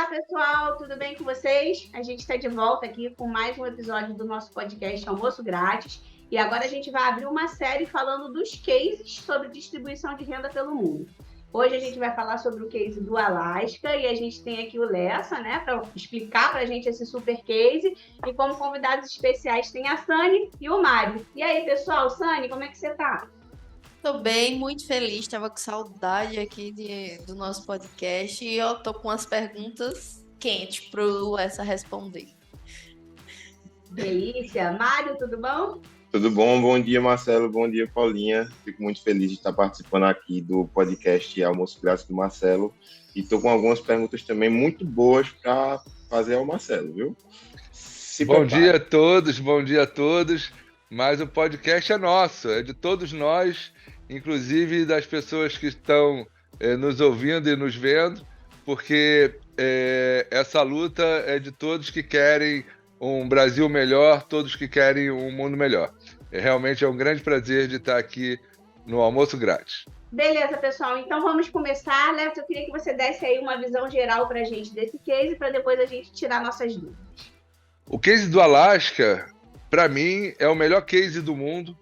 pessoal, tudo bem com vocês? A gente está de volta aqui com mais um episódio do nosso podcast Almoço Grátis. E agora a gente vai abrir uma série falando dos cases sobre distribuição de renda pelo mundo. Hoje a gente vai falar sobre o case do Alasca e a gente tem aqui o Lessa, né, para explicar para a gente esse super case. E como convidados especiais tem a Sani e o Mário. E aí, pessoal, Sani, como é que você está? Tô bem, muito feliz, estava com saudade aqui do nosso podcast e eu tô com umas perguntas quentes pro Essa responder. Delícia! Mário, tudo bom? Tudo bom dia, Marcelo, bom dia, Paulinha. Fico muito feliz de estar participando aqui do podcast Almoço Grátis do Marcelo e tô com algumas perguntas também muito boas para fazer ao Marcelo, viu? Bom dia a todos. Mas o podcast é nosso, é de todos nós, inclusive das pessoas que estão nos ouvindo e nos vendo, porque essa luta é de todos que querem um Brasil melhor, todos que querem um mundo melhor. Realmente é um grande prazer de estar aqui no Almoço Grátis. Beleza, pessoal. Então vamos começar. Leto, eu queria que você desse aí uma visão geral para a gente desse case, para depois a gente tirar nossas dúvidas. O case do Alasca, para mim, é o melhor case do mundo.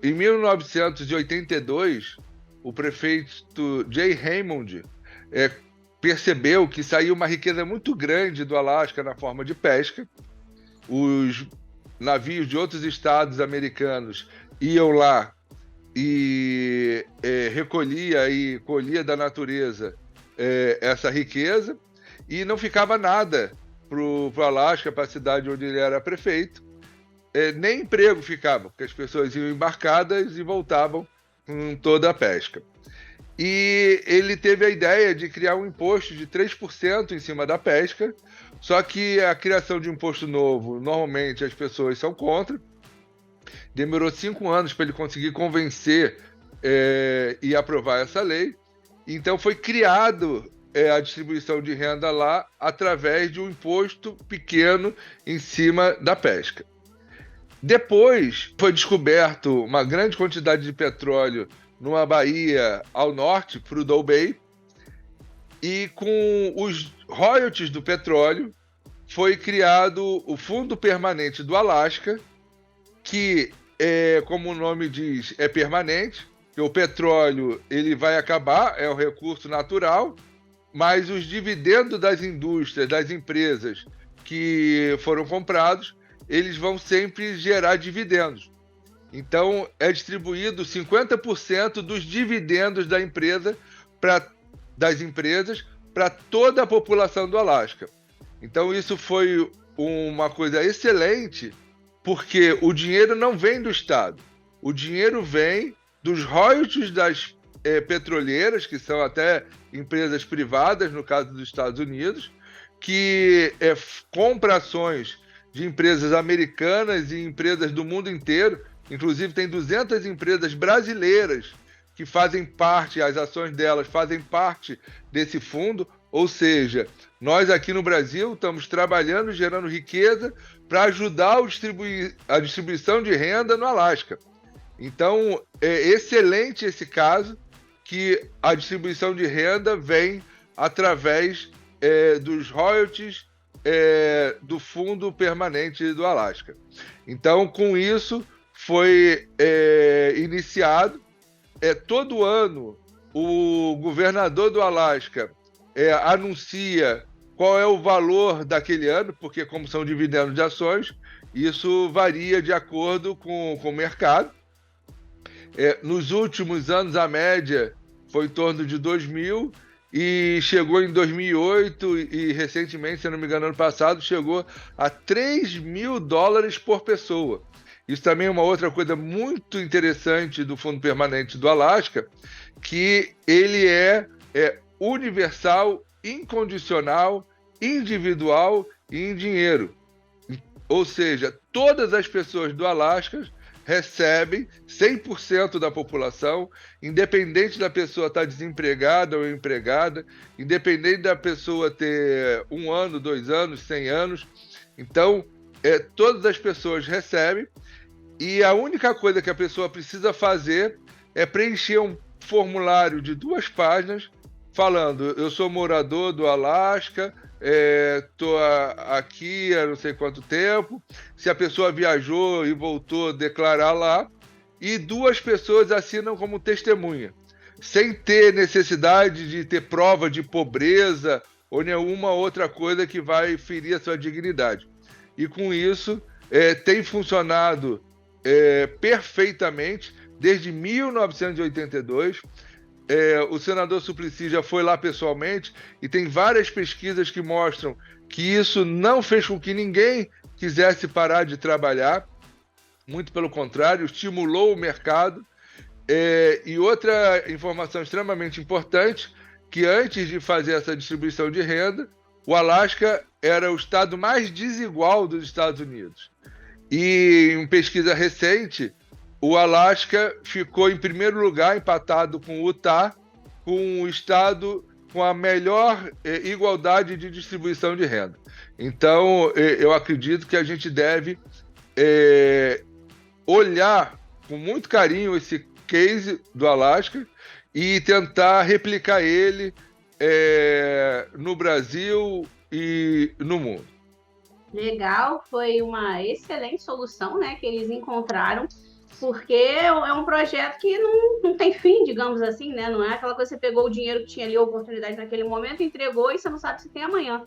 Em 1982, o prefeito Jay Hammond percebeu que saiu uma riqueza muito grande do Alasca na forma de pesca. Os navios de outros estados americanos iam lá e recolhia e colhia da natureza essa riqueza e não ficava nada para o Alasca, para a cidade onde ele era prefeito, nem emprego ficava, porque as pessoas iam embarcadas e voltavam com toda a pesca. E ele teve a ideia de criar um imposto de 3% em cima da pesca, só que a criação de um imposto novo, normalmente as pessoas são contra. Demorou 5 anos para ele conseguir convencer e aprovar essa lei. Então foi criado a distribuição de renda lá através de um imposto pequeno em cima da pesca. Depois foi descoberto uma grande quantidade de petróleo numa baía ao norte, Prudhoe Bay, e com os royalties do petróleo foi criado o Fundo Permanente do Alasca, que, como o nome diz, é permanente, porque o petróleo ele vai acabar, é um recurso natural, mas os dividendos das indústrias, das empresas que foram comprados, eles vão sempre gerar dividendos. Então, é distribuído 50% dos dividendos das empresas para toda a população do Alasca. Então, isso foi uma coisa excelente, porque o dinheiro não vem do Estado. O dinheiro vem dos royalties das petroleiras, que são até empresas privadas, no caso dos Estados Unidos, que compra ações de empresas americanas e empresas do mundo inteiro. Inclusive tem 200 empresas brasileiras que fazem parte, as ações delas fazem parte desse fundo, ou seja, nós aqui no Brasil estamos trabalhando, gerando riqueza para ajudar a distribuição de renda no Alasca. Então, é excelente esse caso, que a distribuição de renda vem através dos royalties do Fundo Permanente do Alasca. Então, com isso, foi iniciado. Todo ano, o governador do Alasca anuncia qual é o valor daquele ano, porque como são dividendos de ações, isso varia de acordo com o mercado. Nos últimos anos, a média foi em torno de 2.000 e chegou em 2008 e recentemente, se não me engano, ano passado, chegou a $3.000 por pessoa. Isso também é uma outra coisa muito interessante do Fundo Permanente do Alasca, que ele é universal, incondicional, individual e em dinheiro. Ou seja, todas as pessoas do Alasca recebem 100% da população, independente da pessoa estar desempregada ou empregada, independente da pessoa ter 1 ano, 2 anos, 100 anos. Então, todas as pessoas recebem e a única coisa que a pessoa precisa fazer é preencher um formulário de 2 páginas falando, eu sou morador do Alasca, estou aqui há não sei quanto tempo, se a pessoa viajou e voltou, declarar lá, e 2 pessoas assinam como testemunha, sem ter necessidade de ter prova de pobreza ou nenhuma outra coisa que vai ferir a sua dignidade. E com isso, tem funcionado perfeitamente desde 1982. O senador Suplicy já foi lá pessoalmente e tem várias pesquisas que mostram que isso não fez com que ninguém quisesse parar de trabalhar, muito pelo contrário, estimulou o mercado. E outra informação extremamente importante, que antes de fazer essa distribuição de renda, o Alasca era o estado mais desigual dos Estados Unidos. E em pesquisa recente, o Alasca ficou em primeiro lugar, empatado com o Utah, com o estado com a melhor igualdade de distribuição de renda. Então, eu acredito que a gente deve olhar com muito carinho esse case do Alasca e tentar replicar ele no Brasil e no mundo. Legal, foi uma excelente solução, né, que eles encontraram, porque é um projeto que não tem fim, digamos assim, né? Não é aquela coisa que você pegou o dinheiro que tinha ali, a oportunidade naquele momento, entregou e você não sabe se tem amanhã.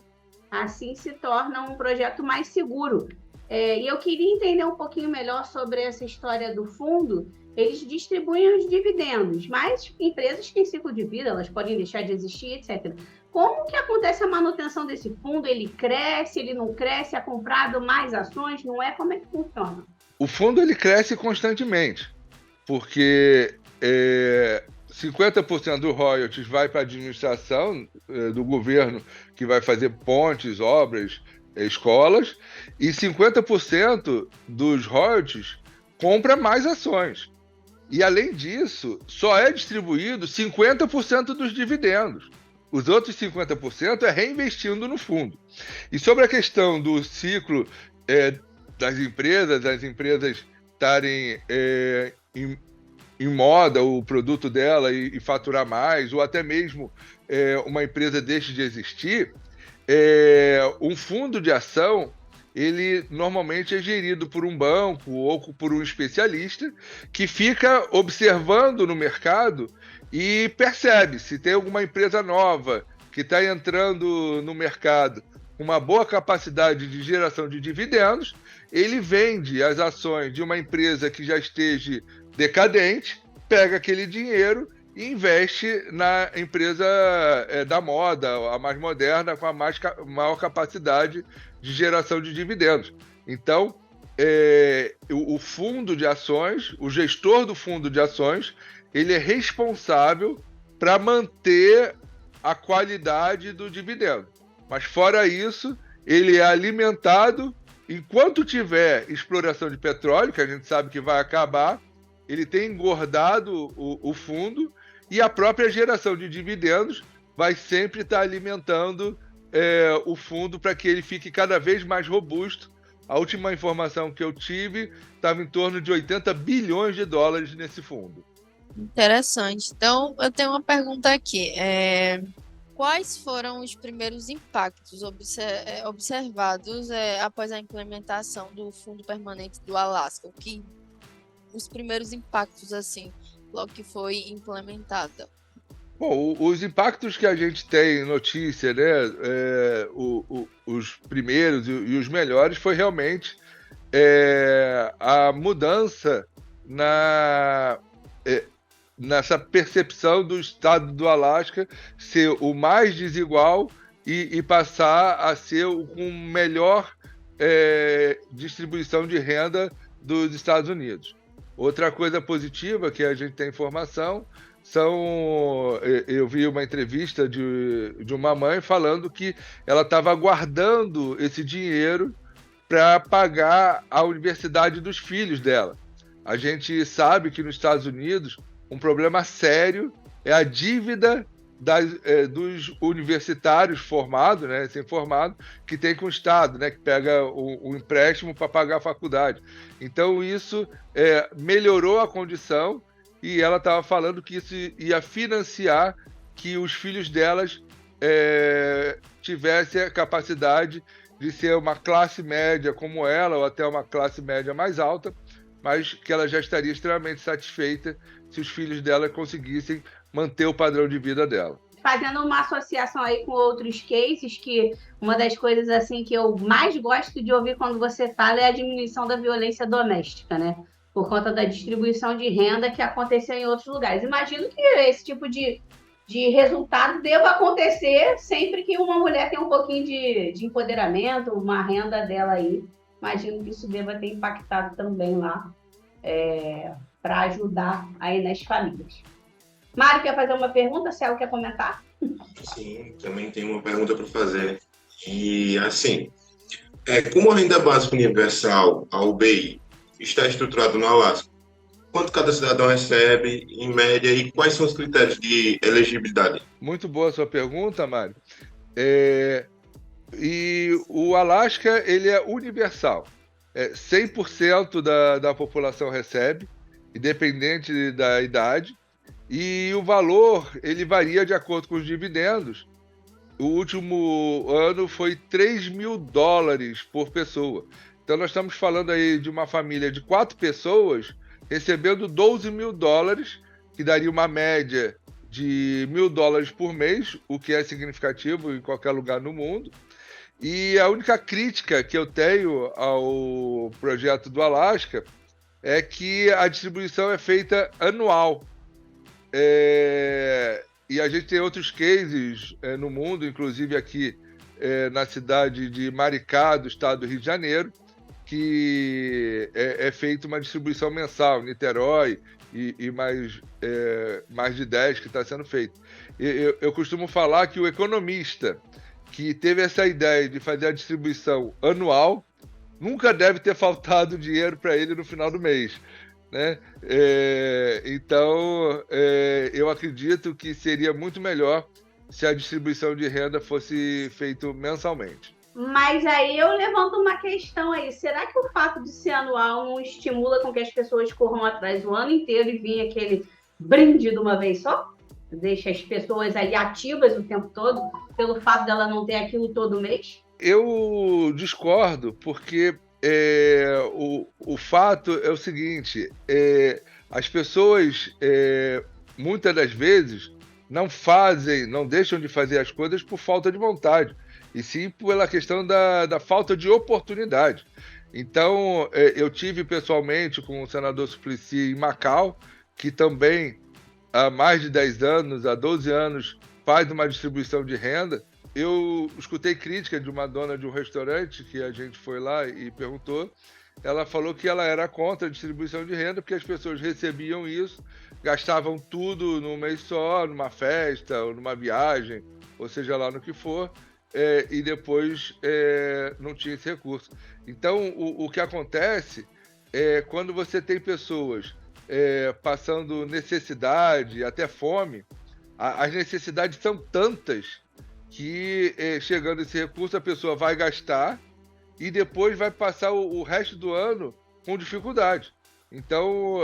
Assim se torna um projeto mais seguro. E eu queria entender um pouquinho melhor sobre essa história do fundo. Eles distribuem os dividendos, mas empresas têm ciclo de vida, elas podem deixar de existir, etc. Como que acontece a manutenção desse fundo? Ele cresce, ele não cresce? É comprado mais ações? Não é? Como é que funciona? O fundo ele cresce constantemente, porque 50% do royalties vai para a administração do governo, que vai fazer pontes, obras, escolas, e 50% dos royalties compra mais ações. E, além disso, só é distribuído 50% dos dividendos. Os outros 50% é reinvestindo no fundo. E sobre a questão do ciclo das empresas estarem em moda o produto dela e faturar mais, ou até mesmo uma empresa deixe de existir, um fundo de ação, ele normalmente é gerido por um banco ou por um especialista que fica observando no mercado e percebe se tem alguma empresa nova que está entrando no mercado com uma boa capacidade de geração de dividendos. Ele vende as ações de uma empresa que já esteja decadente, pega aquele dinheiro e investe na empresa da moda, a mais moderna, com a maior capacidade de geração de dividendos. Então, o fundo de ações, o gestor do fundo de ações, ele é responsável para manter a qualidade do dividendo. Mas, fora isso, ele é alimentado. Enquanto tiver exploração de petróleo, que a gente sabe que vai acabar, ele tem engordado o fundo, e a própria geração de dividendos vai sempre estar alimentando o fundo para que ele fique cada vez mais robusto. A última informação que eu tive estava em torno de 80 bilhões de dólares nesse fundo. Interessante. Então, eu tenho uma pergunta aqui. Quais foram os primeiros impactos observados após a implementação do Fundo Permanente do Alasca? Os primeiros impactos, assim, logo que foi implementada? Bom, os impactos que a gente tem notícia, né, os primeiros e os melhores, foi realmente a mudança nessa percepção do estado do Alasca ser o mais desigual e passar a ser com melhor distribuição de renda dos Estados Unidos. Outra coisa positiva que a gente tem informação eu vi uma entrevista de uma mãe falando que ela estava guardando esse dinheiro para pagar a universidade dos filhos dela. A gente sabe que nos Estados Unidos um problema sério é a dívida dos universitários formados, né, recém-formados, que tem com o Estado, né, que pega o empréstimo para pagar a faculdade. Então isso melhorou a condição, e ela estava falando que isso ia financiar que os filhos delas tivessem a capacidade de ser uma classe média como ela, ou até uma classe média mais alta, mas que ela já estaria extremamente satisfeita se os filhos dela conseguissem manter o padrão de vida dela. Fazendo uma associação aí com outros cases, que uma das coisas assim que eu mais gosto de ouvir quando você fala é a diminuição da violência doméstica, né? Por conta da distribuição de renda que aconteceu em outros lugares. Imagino que esse tipo de resultado deva acontecer sempre que uma mulher tem um pouquinho de empoderamento, uma renda dela aí. Imagino que isso deva ter impactado também lá para ajudar aí nas famílias. Mário, quer fazer uma pergunta? Céu, quer comentar? Sim, também tem uma pergunta para fazer. E, assim, como a renda básica universal, a UBI, está estruturada no Alasca, quanto cada cidadão recebe, em média, e quais são os critérios de elegibilidade? Muito boa a sua pergunta, Mário. E o Alasca, ele é universal. 100% da população recebe, independente da idade, e o valor ele varia de acordo com os dividendos. O último ano foi $3.000 por pessoa. Então nós estamos falando aí de uma família de 4 pessoas recebendo $12.000, que daria uma média de $1.000 por mês, o que é significativo em qualquer lugar no mundo. E a única crítica que eu tenho ao projeto do Alasca é que a distribuição é feita anual. E a gente tem outros cases no mundo, inclusive aqui na cidade de Maricá, do estado do Rio de Janeiro, que é feita uma distribuição mensal, Niterói e mais de 10 que está sendo feito. Eu costumo falar que o economista que teve essa ideia de fazer a distribuição anual nunca deve ter faltado dinheiro para ele no final do mês, né? Então, eu acredito que seria muito melhor se a distribuição de renda fosse feita mensalmente. Mas aí eu levanto uma questão aí. Será que o fato de ser anual não estimula com que as pessoas corram atrás o ano inteiro e vinha aquele brinde de uma vez só? Deixa as pessoas ali ativas o tempo todo, pelo fato dela não ter aquilo todo mês? Eu discordo, porque o fato é o seguinte, as pessoas muitas das vezes não deixam de fazer as coisas por falta de vontade, e sim pela questão da falta de oportunidade. Então, eu tive pessoalmente com o senador Suplicy em Macau, que também há mais de 10 anos, há 12 anos, faz uma distribuição de renda. Eu escutei crítica de uma dona de um restaurante que a gente foi lá e perguntou. Ela falou que ela era contra a distribuição de renda porque as pessoas recebiam isso, gastavam tudo num mês só, numa festa ou numa viagem, ou seja lá no que for, e depois não tinha esse recurso. Então, o que acontece é quando você tem pessoas passando necessidade, até fome, as necessidades são tantas que chegando esse recurso a pessoa vai gastar e depois vai passar o resto do ano com dificuldade. Então,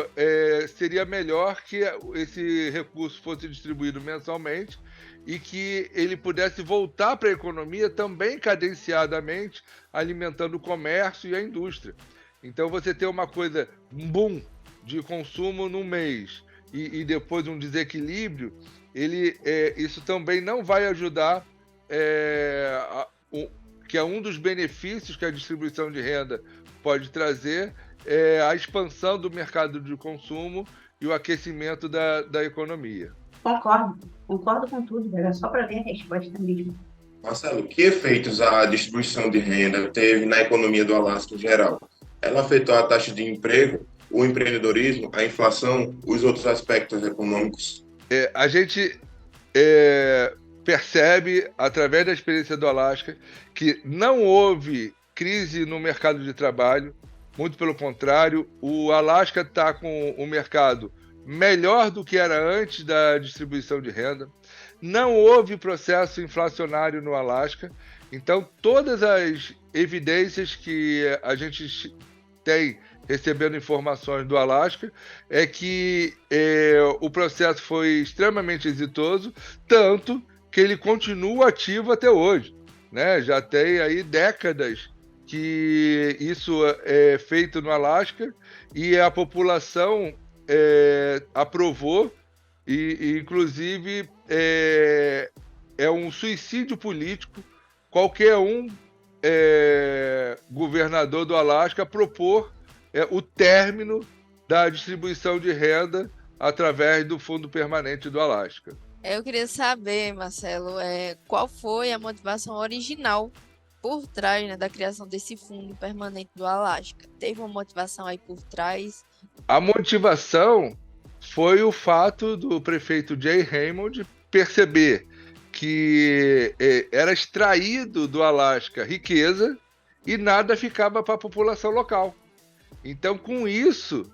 seria melhor que esse recurso fosse distribuído mensalmente e que ele pudesse voltar para a economia também cadenciadamente, alimentando o comércio e a indústria. Então, você ter uma coisa, um boom de consumo no mês e depois um desequilíbrio, isso também não vai ajudar, que é um dos benefícios que a distribuição de renda pode trazer, a expansão do mercado de consumo e o aquecimento da economia. Concordo com tudo, era só para ver a resposta mesmo. Marcelo, que efeitos a distribuição de renda teve na economia do Alasca em geral? Ela afetou a taxa de emprego, o empreendedorismo, a inflação, os outros aspectos econômicos? A gente percebe, através da experiência do Alasca, que não houve crise no mercado de trabalho, muito pelo contrário, o Alasca está com o mercado melhor do que era antes da distribuição de renda, não houve processo inflacionário no Alasca, então todas as evidências que a gente tem recebendo informações do Alasca, é que o processo foi extremamente exitoso, tanto que ele continua ativo até hoje, né? Já tem aí décadas que isso é feito no Alasca e a população aprovou e inclusive, é um suicídio político qualquer governador do Alasca propor o término da distribuição de renda através do Fundo Permanente do Alasca. Eu queria saber, Marcelo, qual foi a motivação original por trás, né, da criação desse Fundo Permanente do Alasca? Teve uma motivação aí por trás? A motivação foi o fato do prefeito Jay Hammond perceber que era extraído do Alasca riqueza e nada ficava para a população local. Então, com isso,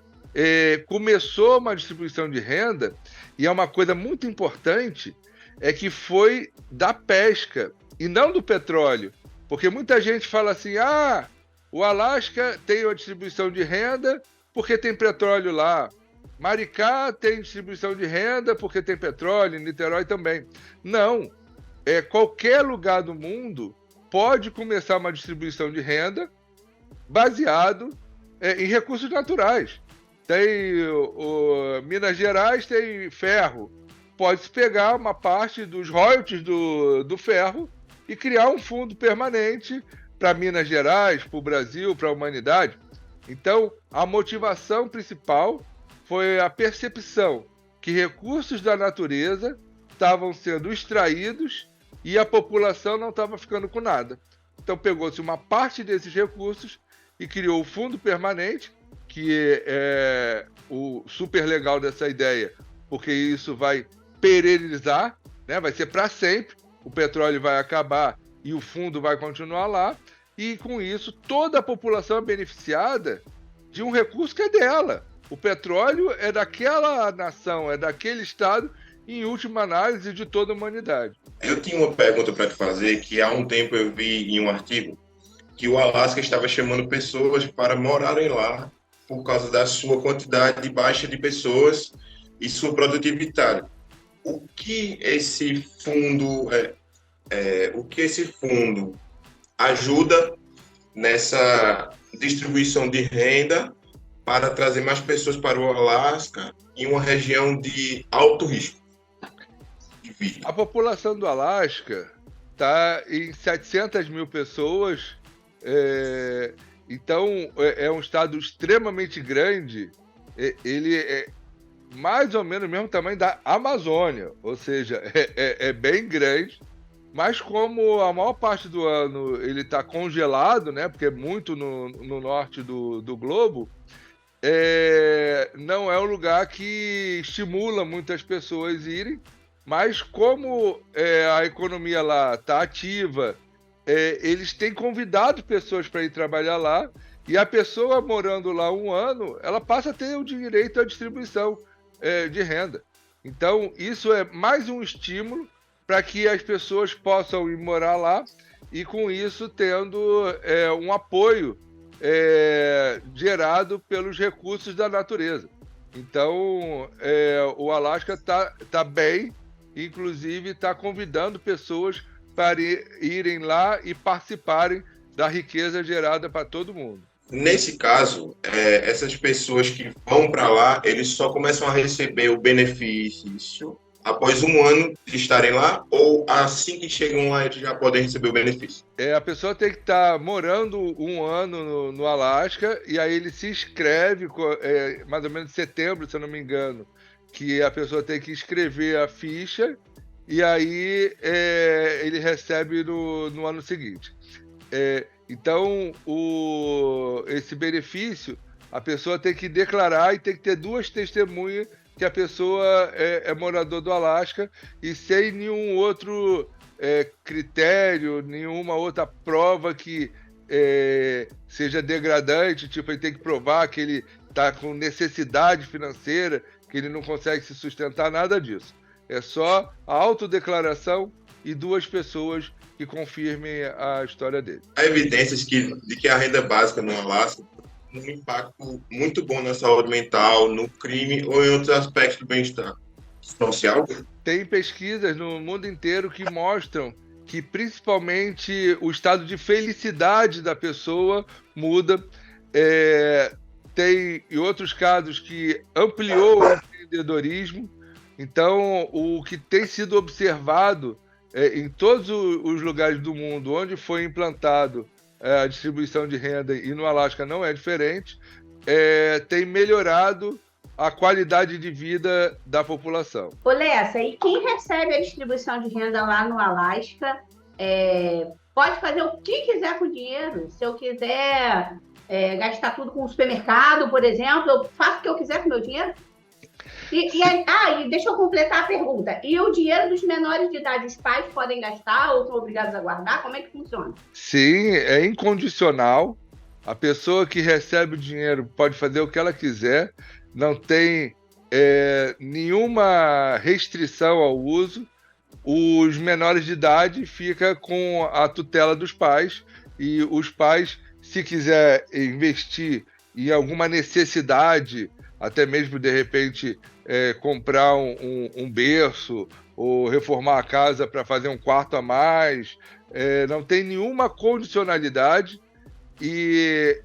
começou uma distribuição de renda, e é uma coisa muito importante, é que foi da pesca e não do petróleo. Porque muita gente fala assim, o Alasca tem uma distribuição de renda porque tem petróleo lá. Maricá tem distribuição de renda porque tem petróleo, Niterói também. Não, qualquer lugar do mundo pode começar uma distribuição de renda baseado em recursos naturais. Tem Minas Gerais tem ferro. Pode-se pegar uma parte dos royalties do ferro e criar um fundo permanente para Minas Gerais, para o Brasil, para a humanidade. Então, a motivação principal foi a percepção que recursos da natureza estavam sendo extraídos e a população não estava ficando com nada. Então, pegou-se uma parte desses recursos e criou o Fundo Permanente, que é o super legal dessa ideia, porque isso vai perenizar, né? Vai ser para sempre, o petróleo vai acabar e o fundo vai continuar lá, e com isso toda a população é beneficiada de um recurso que é dela. O petróleo é daquela nação, é daquele estado, em última análise, de toda a humanidade. Eu tinha uma pergunta para te fazer, que há um tempo eu vi em um artigo que o Alasca estava chamando pessoas para morarem lá por causa da sua quantidade baixa de pessoas e sua produtividade. O que esse fundo ajuda nessa distribuição de renda para trazer mais pessoas para o Alasca em uma região de alto risco de vida? A população do Alasca está em 700 mil pessoas, então é um estado extremamente grande. Ele é mais ou menos o mesmo tamanho da Amazônia, ou seja, é bem grande, mas como a maior parte do ano ele está congelado, né, porque é muito no norte do globo, não é um lugar que estimula muitas pessoas irem, mas como a economia lá está ativa, eles têm convidado pessoas para ir trabalhar lá, e a pessoa morando lá um ano, ela passa a ter o direito à distribuição de renda. Então, isso é mais um estímulo para que as pessoas possam ir morar lá e, com isso, tendo um apoio gerado pelos recursos da natureza. Então, o Alasca tá bem, inclusive está convidando pessoas para irem lá e participarem da riqueza gerada para todo mundo. Nesse caso, essas pessoas que vão para lá, eles só começam a receber o benefício após um ano de estarem lá, ou assim que chegam lá eles já podem receber o benefício? A pessoa tem que estar morando um ano no Alasca, e aí ele se inscreve, mais ou menos em setembro, se eu não me engano, que a pessoa tem que escrever a ficha, e aí ele recebe no ano seguinte. Então, esse benefício, a pessoa tem que declarar e tem que ter 2 testemunhas que a pessoa é morador do Alasca, e sem nenhum outro critério, nenhuma outra prova que seja degradante, tipo, ele tem que provar que ele está com necessidade financeira, que ele não consegue se sustentar, nada disso. É só a autodeclaração e 2 pessoas que confirmem a história dele. Há evidências de que a renda básica no Alasca um impacto muito bom na saúde mental, no crime ou em outros aspectos do bem-estar social? Tem pesquisas no mundo inteiro que mostram que principalmente o estado de felicidade da pessoa muda. Tem em outros casos que ampliou o empreendedorismo. Então, o que tem sido observado em todos os lugares do mundo onde foi implantado a distribuição de renda, e no Alasca não é diferente, tem melhorado a qualidade de vida da população. Ô, Lessa, e quem recebe a distribuição de renda lá no Alasca pode fazer o que quiser com o dinheiro? Se eu quiser gastar tudo com o supermercado, por exemplo, eu faço o que eu quiser com o meu dinheiro? E deixa eu completar a pergunta. E o dinheiro dos menores de idade, os pais podem gastar ou são obrigados a guardar? Como é que funciona? Sim, é incondicional. A pessoa que recebe o dinheiro pode fazer o que ela quiser, não tem nenhuma restrição ao uso. Os menores de idade ficam com a tutela dos pais, e os pais, se quiser investir em alguma necessidade, até mesmo de repente comprar um berço ou reformar a casa para fazer um quarto a mais, não tem nenhuma condicionalidade, e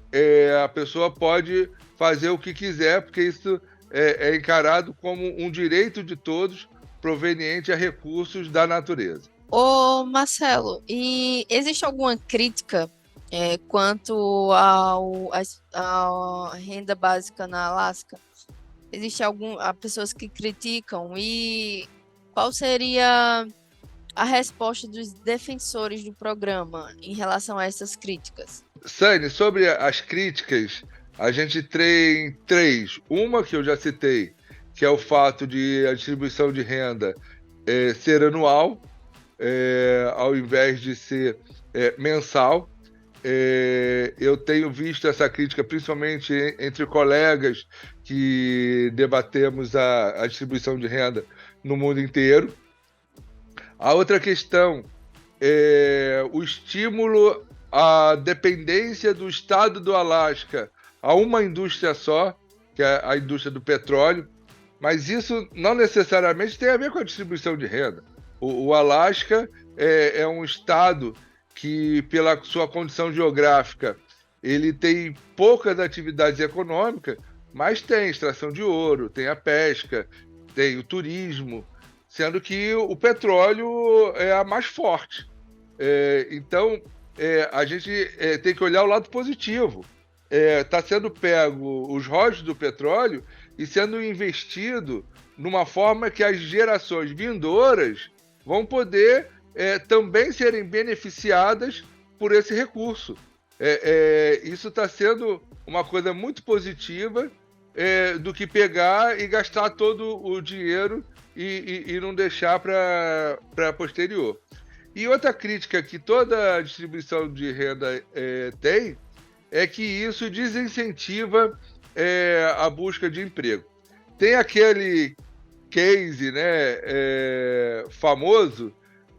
a pessoa pode fazer o que quiser, porque isso é encarado como um direito de todos, proveniente a recursos da natureza. Ô, Marcelo, e existe alguma crítica quanto à renda básica na Alasca? Existe pessoas que criticam, e qual seria a resposta dos defensores do programa em relação a essas críticas? Sani, sobre as críticas, a gente tem três. Uma que eu já citei, que é o fato de a distribuição de renda ser anual, ao invés de ser mensal. Eu tenho visto essa crítica principalmente entre colegas que debatemos a distribuição de renda no mundo inteiro. A outra questão é o estímulo à dependência do estado do Alasca a uma indústria só, que é a indústria do petróleo, mas isso não necessariamente tem a ver com a distribuição de renda. O Alasca é um estado que, pela sua condição geográfica, ele tem poucas atividades econômicas, mas tem extração de ouro, tem a pesca, tem o turismo, sendo que o petróleo é a mais forte. Então, a gente tem que olhar o lado positivo. Está sendo pego os royalties do petróleo e sendo investido numa forma que as gerações vindouras vão poder também serem beneficiadas por esse recurso. Isso está sendo uma coisa muito positiva do que pegar e gastar todo o dinheiro e não deixar para posterior. E outra crítica que toda a distribuição de renda tem é que isso desincentiva a busca de emprego. Tem aquele case, famoso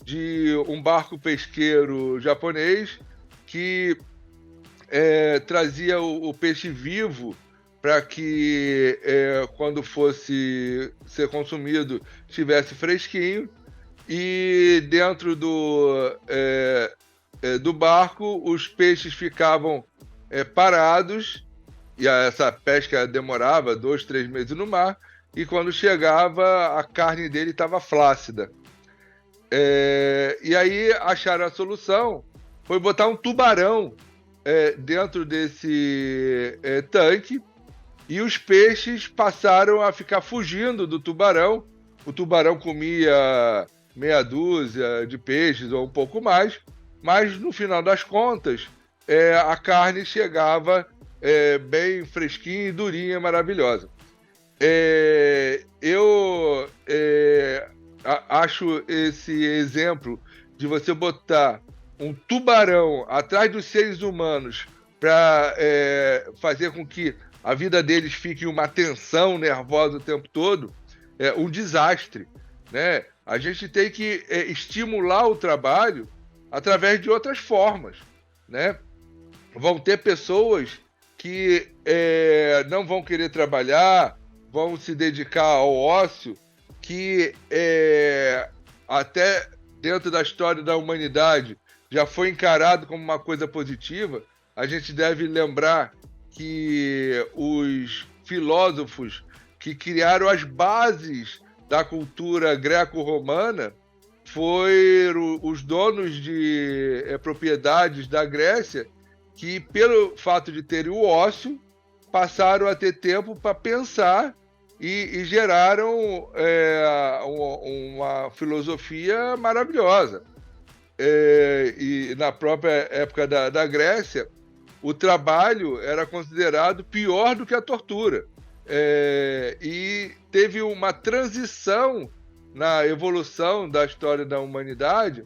de um barco pesqueiro japonês que trazia o peixe vivo para que, quando fosse ser consumido, estivesse fresquinho, e dentro do barco os peixes ficavam parados, e essa pesca demorava 2, 3 meses no mar, e quando chegava a carne dele estava flácida. E aí acharam a solução, foi botar um tubarão dentro desse tanque, e os peixes passaram a ficar fugindo do tubarão. O tubarão comia meia dúzia de peixes ou um pouco mais, mas no final das contas a carne chegava bem fresquinha e durinha, maravilhosa. Eu acho esse exemplo de você botar um tubarão atrás dos seres humanos para fazer com que a vida deles fique uma tensão nervosa o tempo todo, um desastre, né? A gente tem que estimular o trabalho através de outras formas, né? Vão ter pessoas que não vão querer trabalhar, vão se dedicar ao ócio, que até dentro da história da humanidade já foi encarado como uma coisa positiva. A gente deve lembrar que os filósofos que criaram as bases da cultura greco-romana foram os donos de propriedades da Grécia, que, pelo fato de terem o ócio, passaram a ter tempo para pensar e geraram uma filosofia maravilhosa. E na própria época da Grécia, o trabalho era considerado pior do que a tortura. E teve uma transição na evolução da história da humanidade,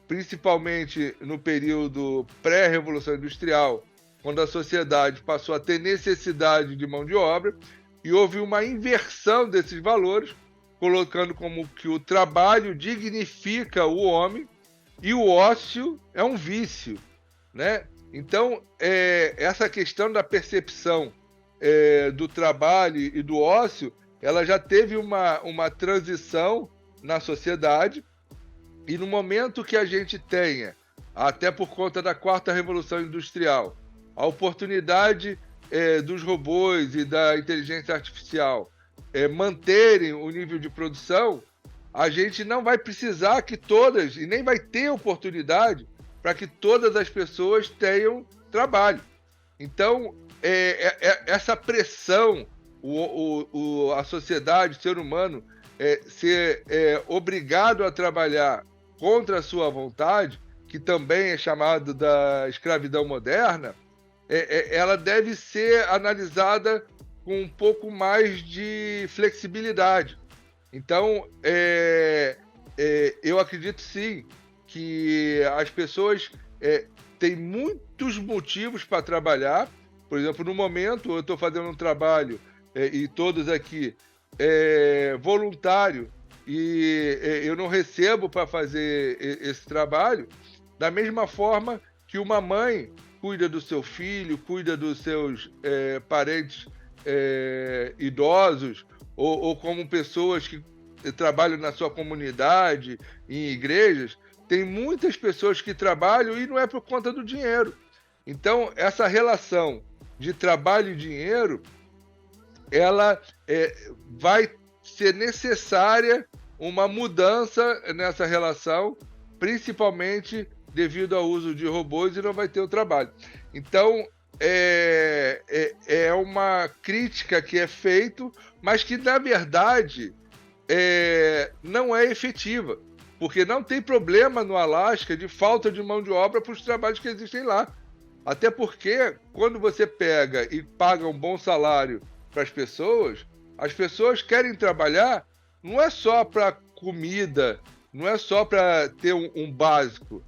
principalmente no período pré-revolução industrial, quando a sociedade passou a ter necessidade de mão de obra, e houve uma inversão desses valores, colocando como que o trabalho dignifica o homem e o ócio é um vício, né? Então, essa questão da percepção do trabalho e do ócio, ela já teve uma transição na sociedade, e no momento que a gente tenha, até por conta da quarta revolução industrial, a oportunidade dos robôs e da inteligência artificial manterem o nível de produção, a gente não vai precisar que todas, e nem vai ter oportunidade para que todas as pessoas tenham trabalho. Então, essa pressão, a sociedade, o ser humano, ser obrigado a trabalhar contra a sua vontade, que também é chamado da escravidão moderna, ela deve ser analisada com um pouco mais de flexibilidade. Então, eu acredito sim que as pessoas têm muitos motivos para trabalhar. Por exemplo, no momento eu estou fazendo um trabalho, e todos aqui, voluntário, e eu não recebo para fazer esse trabalho, da mesma forma que uma mãe cuida do seu filho, cuida dos seus parentes idosos, ou como pessoas que trabalham na sua comunidade, em igrejas. Tem muitas pessoas que trabalham e não é por conta do dinheiro. Então, essa relação de trabalho e dinheiro, ela vai ser necessária uma mudança nessa relação, principalmente devido ao uso de robôs, e não vai ter o trabalho. Então, é uma crítica que é feita, mas que, na verdade, não é efetiva, porque não tem problema no Alasca de falta de mão de obra para os trabalhos que existem lá. Até porque, quando você pega e paga um bom salário para as pessoas querem trabalhar, não é só para comida, não é só para ter um básico.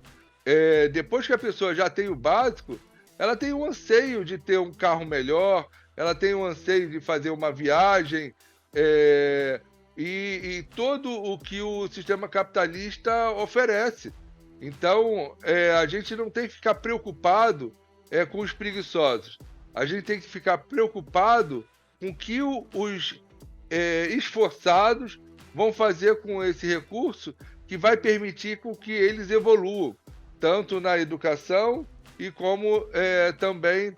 Depois que a pessoa já tem o básico, ela tem o anseio de ter um carro melhor, ela tem o anseio de fazer uma viagem, e todo o que o sistema capitalista oferece. Então, a gente não tem que ficar preocupado com os preguiçosos. A gente tem que ficar preocupado com o que os esforçados vão fazer com esse recurso, que vai permitir com que eles evoluam, tanto na educação e como também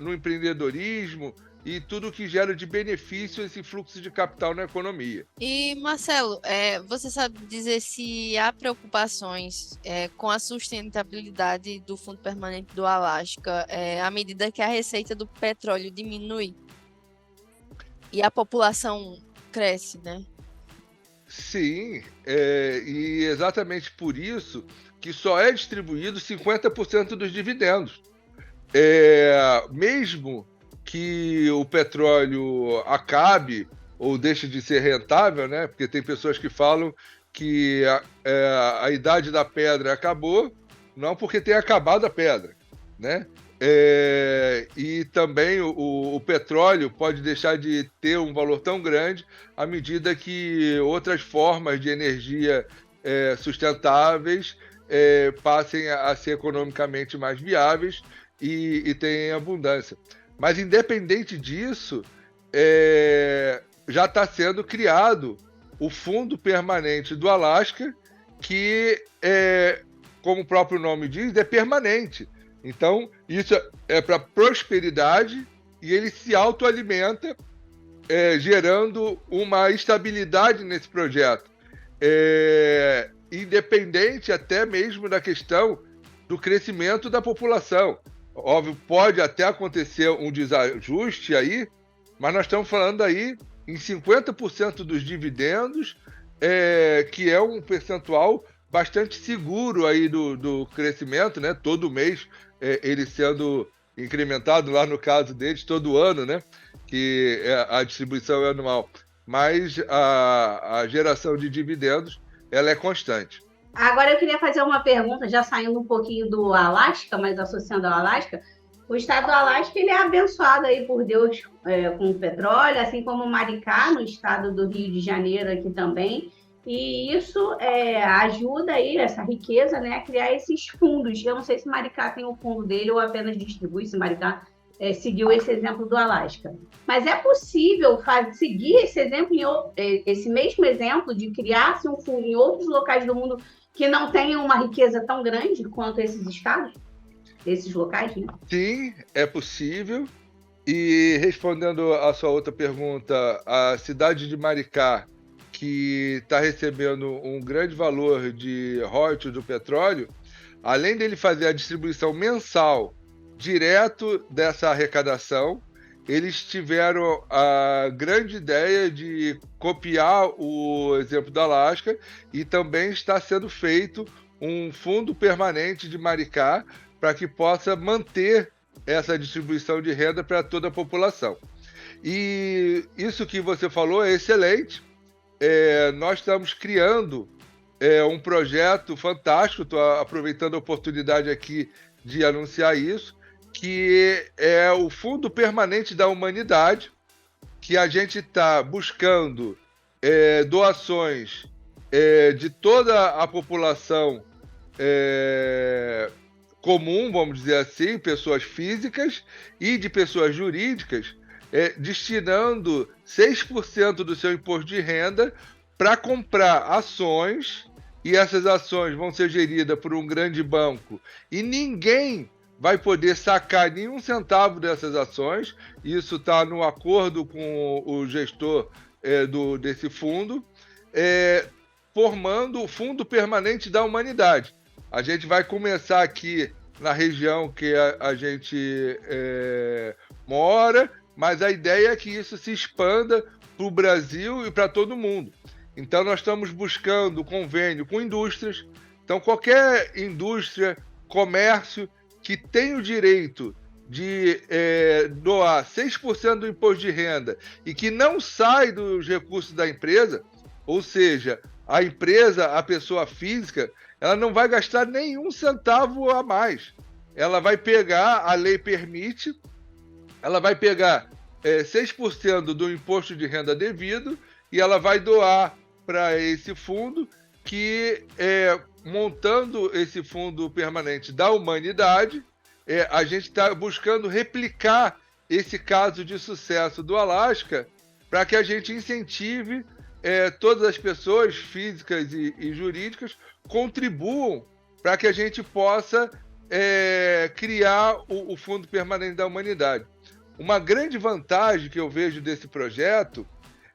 no empreendedorismo, e tudo que gera de benefício esse fluxo de capital na economia. E, Marcelo, você sabe dizer se há preocupações com a sustentabilidade do Fundo Permanente do Alasca à medida que a receita do petróleo diminui e a população cresce, né? Sim, e exatamente por isso que só é distribuído 50% dos dividendos. Mesmo que o petróleo acabe ou deixe de ser rentável, né? Porque tem pessoas que falam que a idade da pedra acabou, não porque tenha acabado a pedra, né? E também o petróleo pode deixar de ter um valor tão grande à medida que outras formas de energia sustentáveis passem a ser economicamente mais viáveis, e tem abundância. Mas, independente disso, já está sendo criado o Fundo Permanente do Alasca, que, como o próprio nome diz, é permanente. Então, isso é para prosperidade e ele se autoalimenta, gerando uma estabilidade nesse projeto. Independente até mesmo da questão do crescimento da população. Óbvio, pode até acontecer um desajuste aí, mas nós estamos falando aí em 50% dos dividendos, que é um percentual bastante seguro aí do crescimento, né? Todo mês ele sendo incrementado, lá no caso deles, todo ano, né? Que a distribuição é anual. Mas a geração de dividendos, ela é constante. Agora eu queria fazer uma pergunta, já saindo um pouquinho do Alasca, mas associando ao Alasca. O estado do Alasca, ele é abençoado aí por Deus com o petróleo, assim como Maricá, no estado do Rio de Janeiro aqui também. E isso ajuda aí, essa riqueza, né, a criar esses fundos. Eu não sei se Maricá tem o fundo dele ou apenas distribui, se Maricá seguiu esse exemplo do Alasca. Mas é possível seguir esse exemplo, esse mesmo exemplo de criar-se um fundo em outros locais do mundo que não tenham uma riqueza tão grande quanto esses estados? Esses locais, né? Sim, é possível. E respondendo a sua outra pergunta, a cidade de Maricá, que está recebendo um grande valor de royalties do petróleo, além dele fazer a distribuição mensal direto dessa arrecadação, eles tiveram a grande ideia de copiar o exemplo do Alasca e também está sendo feito um fundo permanente de Maricá para que possa manter essa distribuição de renda para toda a população. E isso que você falou é excelente. Nós estamos criando um projeto fantástico, estou aproveitando a oportunidade aqui de anunciar isso, que é o Fundo Permanente da Humanidade, que a gente está buscando doações de toda a população comum, vamos dizer assim, pessoas físicas e de pessoas jurídicas, destinando 6% do seu imposto de renda para comprar ações, e essas ações vão ser geridas por um grande banco, e ninguém vai poder sacar nenhum centavo dessas ações. Isso está no acordo com o gestor desse fundo, formando o Fundo Permanente da Humanidade. A gente vai começar aqui na região que a gente mora, mas a ideia é que isso se expanda para o Brasil e para todo mundo. Então, nós estamos buscando convênio com indústrias. Então, qualquer indústria, comércio que tem o direito de doar 6% do imposto de renda e que não sai dos recursos da empresa, ou seja, a empresa, a pessoa física, ela não vai gastar nenhum centavo a mais. Ela vai pegar, a lei permite, ela vai pegar 6% do imposto de renda devido e ela vai doar para esse fundo que, montando esse Fundo Permanente da Humanidade, a gente está buscando replicar esse caso de sucesso do Alasca para que a gente incentive todas as pessoas físicas e jurídicas contribuam para que a gente possa criar o Fundo Permanente da Humanidade. Uma grande vantagem que eu vejo desse projeto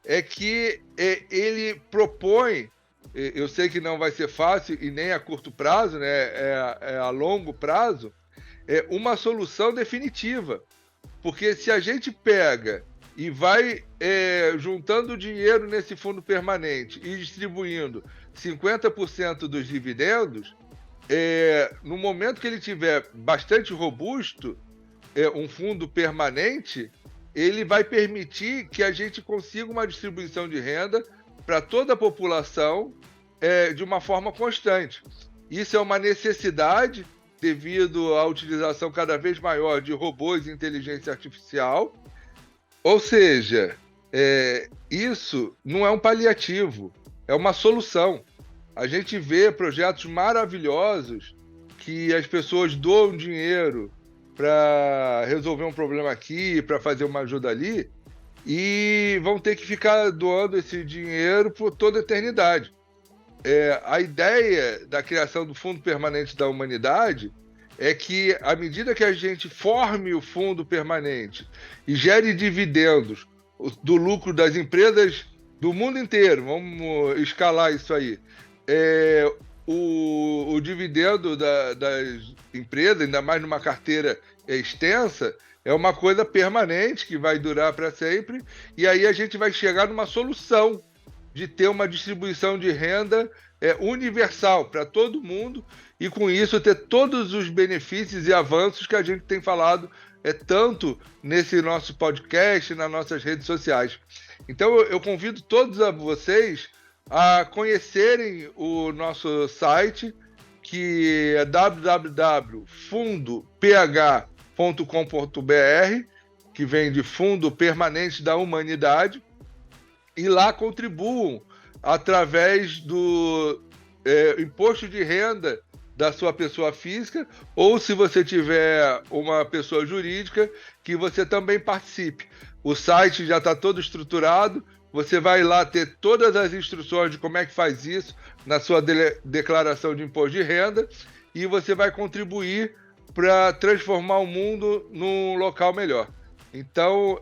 é que ele propõe, eu sei que não vai ser fácil e nem a curto prazo, né, é a longo prazo, uma solução definitiva. Porque se a gente pega e vai juntando dinheiro nesse fundo permanente e distribuindo 50% dos dividendos, no momento que ele tiver bastante robusto, um fundo permanente, ele vai permitir que a gente consiga uma distribuição de renda para toda a população de uma forma constante. Isso é uma necessidade devido à utilização cada vez maior de robôs e inteligência artificial. Ou seja, isso não é um paliativo, é uma solução. A gente vê projetos maravilhosos que as pessoas doam dinheiro para resolver um problema aqui, para fazer uma ajuda ali, e vão ter que ficar doando esse dinheiro por toda a eternidade. A ideia da criação do Fundo Permanente da Humanidade é que, à medida que a gente forme o Fundo Permanente e gere dividendos do lucro das empresas do mundo inteiro, vamos escalar isso aí, o dividendo das empresas, ainda mais numa carteira extensa, é uma coisa permanente que vai durar para sempre, e aí a gente vai chegar numa solução de ter uma distribuição de renda universal para todo mundo, e com isso ter todos os benefícios e avanços que a gente tem falado tanto nesse nosso podcast, nas nossas redes sociais. Então eu convido todos vocês a conhecerem o nosso site, que é www.fundoph.com.br, que vem de Fundo Permanente da Humanidade, e lá contribuam através do imposto de renda da sua pessoa física, ou se você tiver uma pessoa jurídica, que você também participe. O site já está todo estruturado, você vai lá ter todas as instruções de como é que faz isso na sua declaração de imposto de renda, e você vai contribuir para transformar o mundo num local melhor. Então,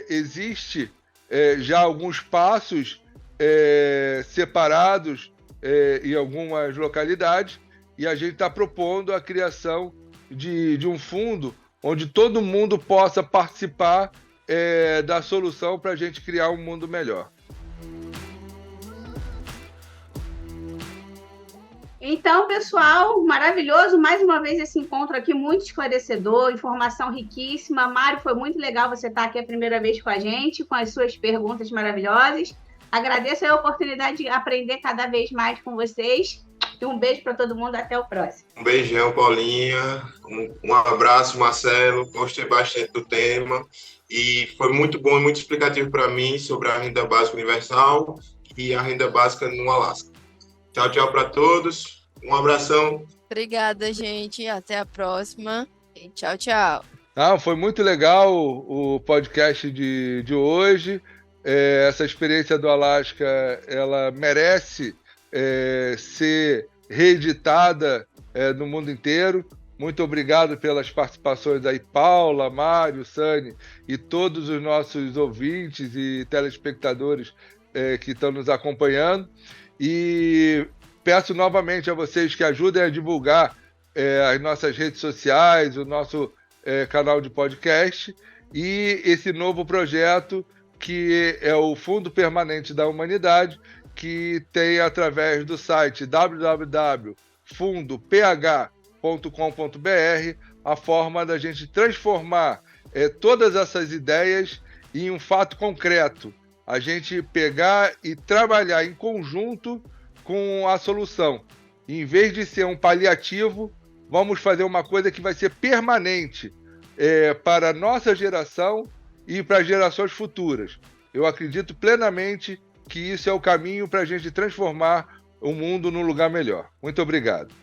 existe já alguns passos separados em algumas localidades, e a gente está propondo a criação de um fundo onde todo mundo possa participar da solução para a gente criar um mundo melhor. Então, pessoal, maravilhoso, mais uma vez esse encontro aqui muito esclarecedor, informação riquíssima. Mário, foi muito legal você estar aqui a primeira vez com a gente, com as suas perguntas maravilhosas. Agradeço a oportunidade de aprender cada vez mais com vocês. E um beijo para todo mundo, até o próximo. Um beijão, Paulinha. Um abraço, Marcelo. Gostei bastante do tema. E foi muito bom e muito explicativo para mim sobre a renda básica universal e a renda básica no Alasca. Tchau, tchau para todos. Um abração. Obrigada, gente. Até a próxima. E tchau, tchau. Foi muito legal o podcast de hoje. Essa experiência do Alasca, ela merece ser reeditada no mundo inteiro. Muito obrigado pelas participações aí, Paula, Mário, Sani e todos os nossos ouvintes e telespectadores que estão nos acompanhando. E peço novamente a vocês que ajudem a divulgar as nossas redes sociais, o nosso canal de podcast e esse novo projeto que é o Fundo Permanente da Humanidade, que tem através do site www.fundoph.com.br a forma da gente transformar todas essas ideias em um fato concreto. A gente pegar e trabalhar em conjunto com a solução. Em vez de ser um paliativo, vamos fazer uma coisa que vai ser permanente para a nossa geração e para as gerações futuras. Eu acredito plenamente que isso é o caminho para a gente transformar o mundo num lugar melhor. Muito obrigado.